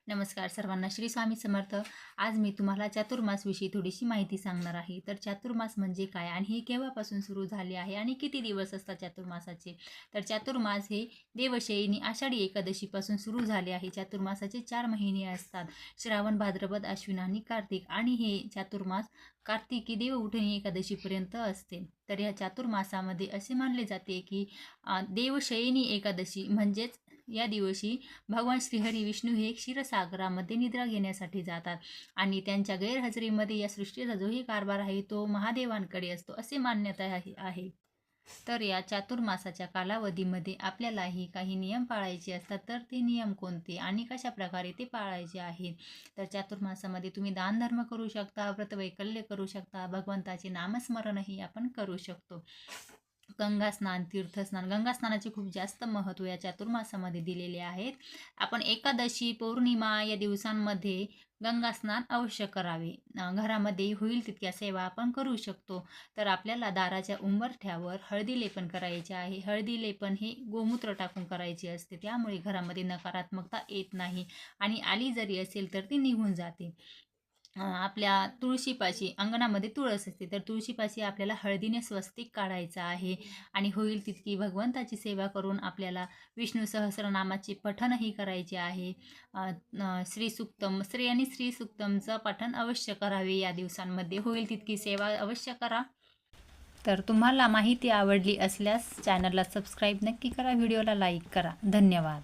नमस्कार सर्वांना, श्री स्वामी समर्थ. आज मी तुम्हाला चातुर्मासविषयी थोडीशी माहिती सांगणार आहे. तर चातुर्मास म्हणजे काय आणि हे केव्हापासून सुरू झाले आहे आणि किती दिवस असतात चातुर्मासाचे. तर चातुर्मास हे देवशयनी आषाढी एकादशीपासून सुरू झाले आहे. चातुर्मासाचे 4 महिने असतात: श्रावण, भाद्रपद, आश्विन आणि कार्तिक. आणि हे चातुर्मास कार्तिकी देवउठणी एकादशीपर्यंत असते. तर या चातुर्मासामध्ये असे मानले जाते की देवशयनी एकादशी म्हणजेच या दिवशी भगवान श्रीहरी विष्णू हे क्षीरसागरामध्ये निद्रा घेण्यासाठी जातात आणि त्यांच्या गैरहजेरीमध्ये या सृष्टीचा जोही कारभार आहे तो महादेवांकडे असतो असे मान्यता आहे. तर या चातुर्मासाच्या कालावधीमध्ये आपल्यालाही काही नियम पाळायचे असतात. तर ते नियम कोणते आणि कशा प्रकारे ते पाळायचे आहेत? तर चातुर्मासामध्ये तुम्ही दानधर्म करू शकता, व्रतवैकल्य करू शकता, भगवंताचे नामस्मरणही आपण करू शकतो. गंगास्नान, तीर्थस्नान. गंगास्नानाचे खूप जास्त महत्त्व या चातुर्मासामध्ये दिलेले आहेत. आपण एकादशी, पौर्णिमा या दिवसांमध्ये गंगास्नान अवश्य करावे. घरामध्ये होईल तितक्या सेवा आपण करू शकतो. तर आपल्याला दाराच्या उंबरठ्यावर हळदी लेपन करायचे आहे. हळदी लेपन हे गोमूत्र टाकून करायचे असते, त्यामुळे घरामध्ये नकारात्मकता येत नाही आणि आली जरी असेल तर ती निघून जाते. आपल्या तुळशीपाशी, अंगणामध्ये तुळस असते, तर तुळशीपाशी आपल्याला हळदीने स्वस्तिक काढायचं आहे आणि होईल तितकी भगवंताची सेवा करून आपल्याला विष्णू सहस्रनामाचे पठणही करायचे आहे. श्रीसुक्तम, आणि श्रीसुक्तमचं पठण अवश्य करावे. या दिवसांमध्ये होईल तितकी सेवा अवश्य करा. तर तुम्हाला माहिती आवडली असल्यास चॅनलला सबस्क्राईब नक्की करा, व्हिडिओला लाईक करा. धन्यवाद.